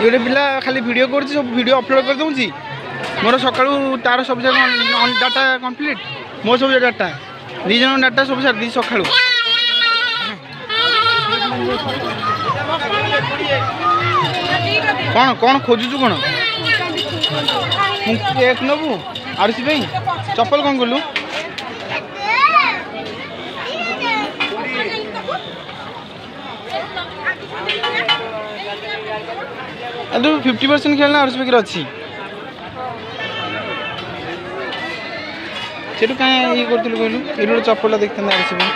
गोटे पिला खाली वीडियो कर सब वीडियो अपलोड कर दूँ मोर सका तार सब डाटा कंप्लीट मो सब डाटा दी जन डाटा सब सारी सका कौन कौन खोजुचु कौन केक नबू आरुषि भाई चप्पल कौन कलु तू 50% खेलना आरुषि भाई अच्छी सेठू क्या ये करूँ कहलु ये गोटे चप्पल देखते आरुषि भाई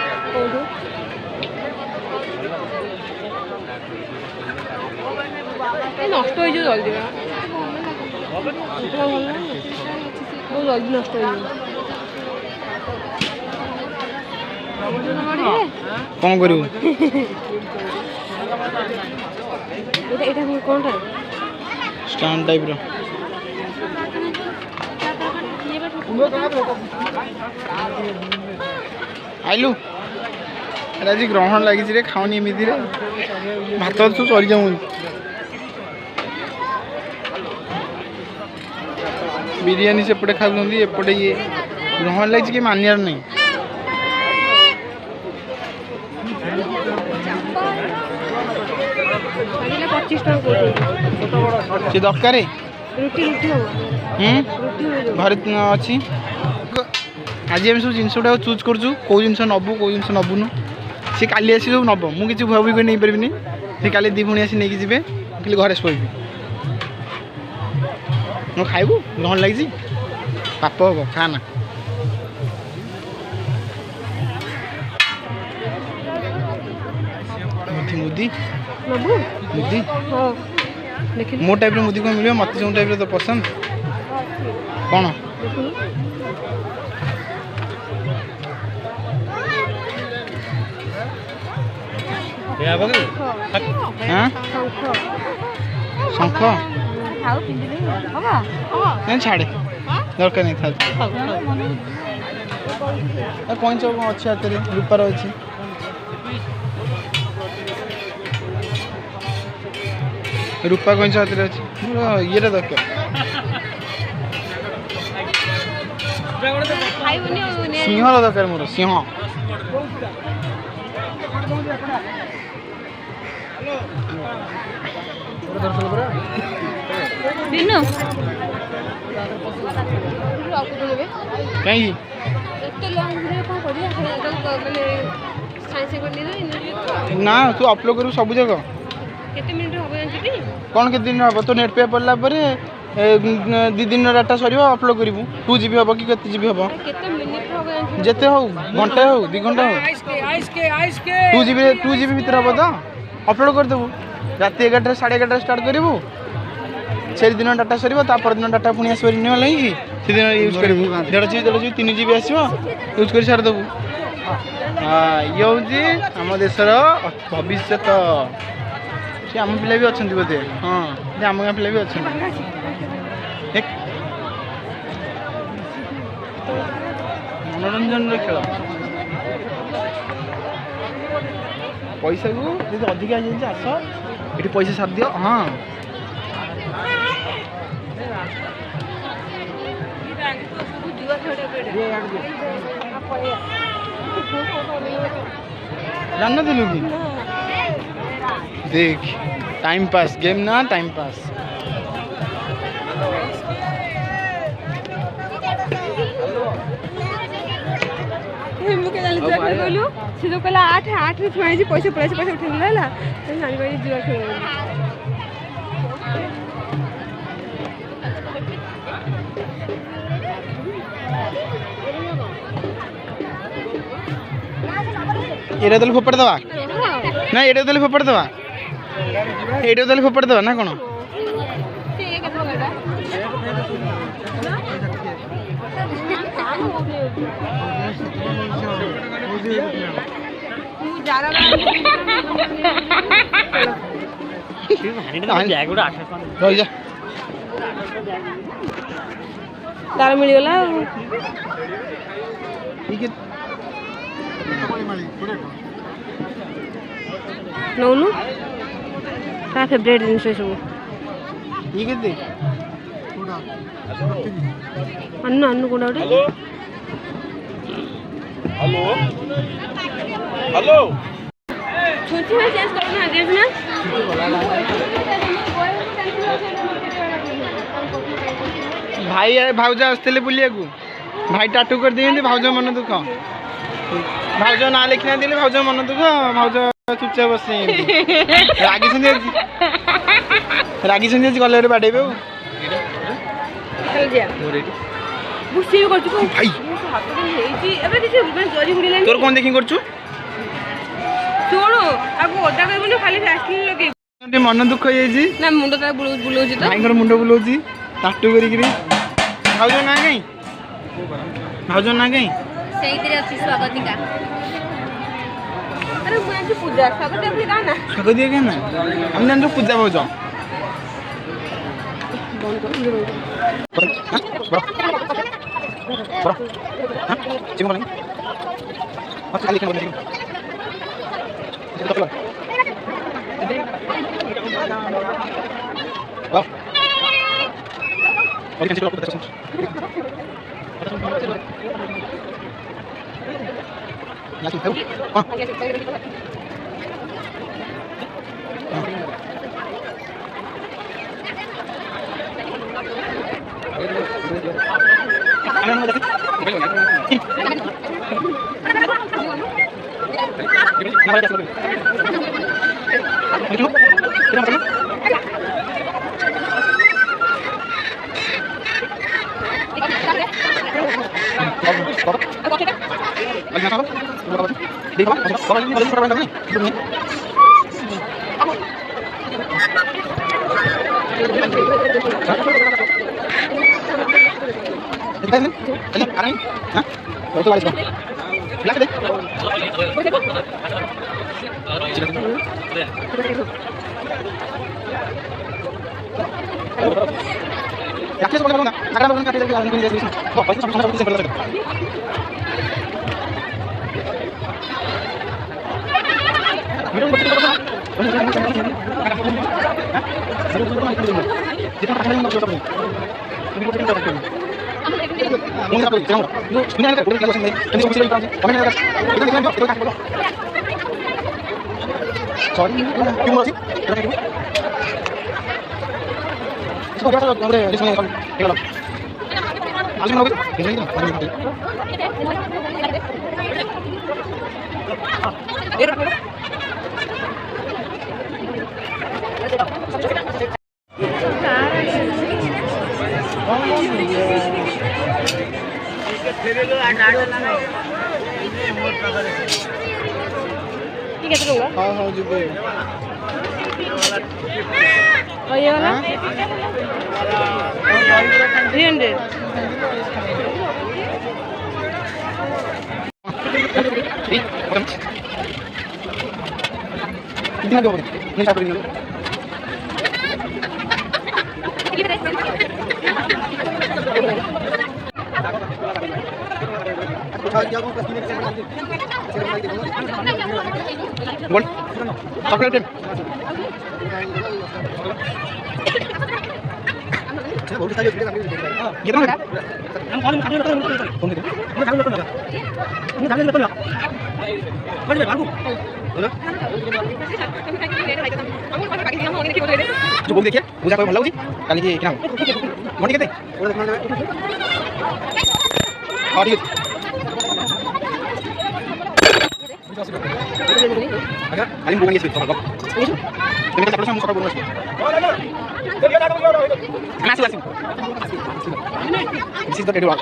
नष्ट हो जल्दी जल्दी नष्ट हो कौन करू कौन स्टैंड टाइप रो आइलु आज ग्रहण लगी खाऊनी एमती भात तू चली जाऊँ बिरियानी सेपटे खाऊंगी एपटे ये ग्रहण लगी कि मानियार नहीं से दरकार घर अच्छी आज आम सब जिन चूज करूँ कौ जिन नबू कौ जिन नबुनु सी काली आसी सब नब मुझे भावी नहीं पारि सी काली दी भणी आसी नहीं जी खाली घरे शोबी न खाइबू ग्रहण लगी पाप हम खाना मुदी मुदी मो टाइप मुदी कौन मिले मत जो टाइप तो पसंद कौन शंख नहीं छाड़े दरकार नहीं था कौन सब अच्छे हाथ में रूपार अच्छी रूपा कौन हाथ में अच्छी ये दरकार सिंह दरकार मोर सिंह दिनु कहीं ना तू अपलोड करू सब जगह कौन के दिन हम तो नेट पे पड़ला परे 2 दिन डाटा सर अपलोड करूँ 2 GB हम कि 7 GB हम जिते हो घंटे हो 2 घंटा हो 2 GB भर हम तो अपलोड करदेबू रात 11 साढ़े 11 स्टार्ट करूँ से दिन डाटा सर दिन डाटा पुणी आस लगी से दिन यूज करूँ 1.5 GB 3 GB आसो यूज कर सारिदेबू हाँ ये हूँ आम देशर भविष्य सी आम पिला भी अच्छा बोधे हाँ आम गाँ पिला भी अच्छा मनोरंजन खेल पैसा को जी अधिका आस ये पैसा सार दियो हाँ जान दिलु कि देख टाइम पास गेम ना टाइम पास से तो कहला 8 में छुआ पैसा पैसा उठे है जानी पारी जुआ खेल ये फोपड़ दवा ना ये फोपड़ दवा ये फोपड़ दवा ना कौन रही जा तार मिलगला नौनु ता फेवरेट जिन सब ये केते अन्नू अन्नू कोड़ा उठे हेलो हेलो सोची में चेंज करना है ड्रेस में भाई भाउज आसते बुलिया भाई टाटू कर दिए भाउज मन दुख भाउज ना लिखना दिले भाउज मन दुख भाउज चुपचाप बस रागी गले बाड़े तोर कौन देखी कर मन दुख हो भाई मुंड बुलाऊँ टाटू कर भाउज ना कहीं भाउज ना कहीं स्वागतिका अरे मुझे पूजा स्वागत का ना स्वागत दिया क्या ना हम जान पूजा भाउज हाँ हाँ जी और ये वाला 300 कितना दो नहीं चाप रही बोल चॉकलेट कितना हम कौन खाने लगा कौन दे मैं खाने लगा मैं खाने लगा बस मैं भागू जो बोल देखिए पूजा कोई भला होगी काली की क्या मोटी कहते और ये अगर आलिम बुkan ये तो मैं tak perlu sama suka bonus masuk langsung this is the ready work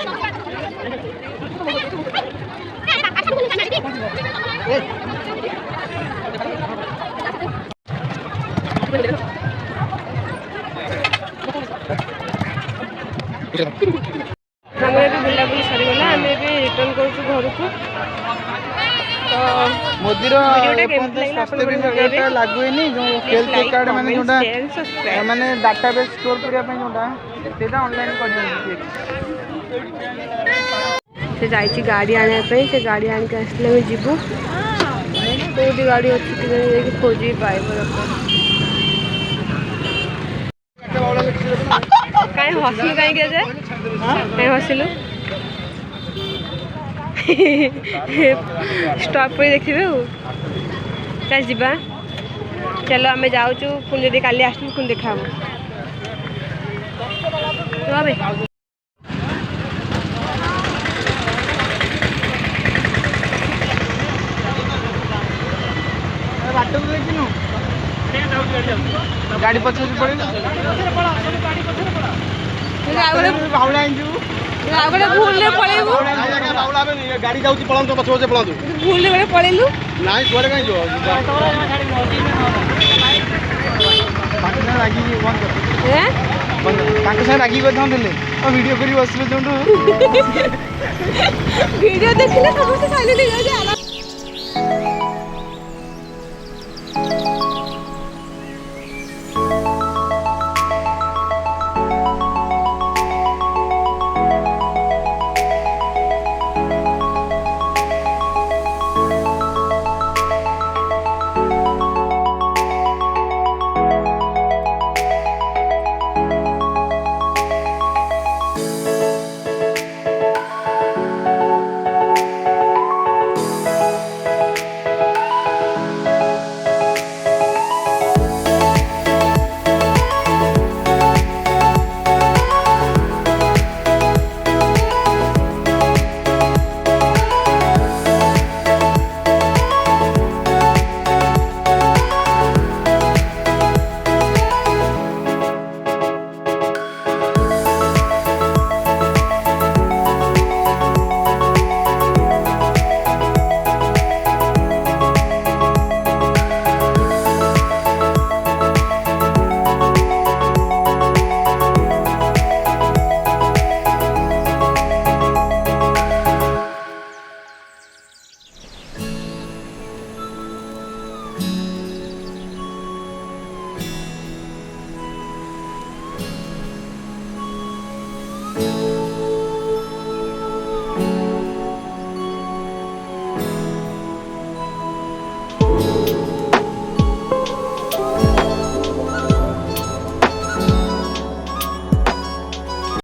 हमें भी बुला बुली सरी गला हमें भी रिटर्न करछु घर को तो मोदी रो स्वास्थ्य बीमा कार्ड लागू है जो हेल्थ कार्ड माने जोटा माने डाटाबेस स्टोर करिया पे जोटा सेटा ऑनलाइन कर दियो से जाई गाड़ी आने पे से गाड़ी आन के असले में जीबू कोडी गाड़ी अछि कि खोजी पाए बराबर କାଇଁ ହସିଲୁ କାହିଁକି ଯେ କାଇଁ ହସିଲୁ ଷ୍ଟପ୍ କରି ଦେଖିବେ ଆଉ ଚାଲ ଯିବା ଚାଲ ଆମେ ଯାଉଛୁ ପୁଣି ଯଦି କାଲି ଆସିବୁ ପୁଣି ଦେଖା ହବ ବାଟକୁ ଦେଖିନୁ ଗାଡ଼ି ପଛରେ ପଳେଇଲୁ ବାହୁଡ଼ା ହେଇଯିବୁ ଆଉ ଗୋଟେ ଭୁଲରେ ପଳେଇବୁ ଗାଡ଼ି ଯାଉଛି ପଳାନ୍ତୁ ପଛ ପଛେ ପଳାନ୍ତୁ ଭୁଲରେ ଗୋଟେ ପଳେଇଲୁ ନାଇଁ କୁଆଡ଼େ କାହିଁ ଯିବ ରାଗିକି ବନ୍ଦ କର ଏଁ ତାଙ୍କ ସାଙ୍ଗେ ରାଗିକି କରିଥାନ୍ତେ ଆଉ ଭିଡ଼ିଓ କରି ବସିଲେ ଯୋଉଠୁ ଭିଡ଼ିଓ ଦେଖିଲେ ସମସ୍ତେ ସାଇଲେଣ୍ଟ ହେଇଯାଉଛି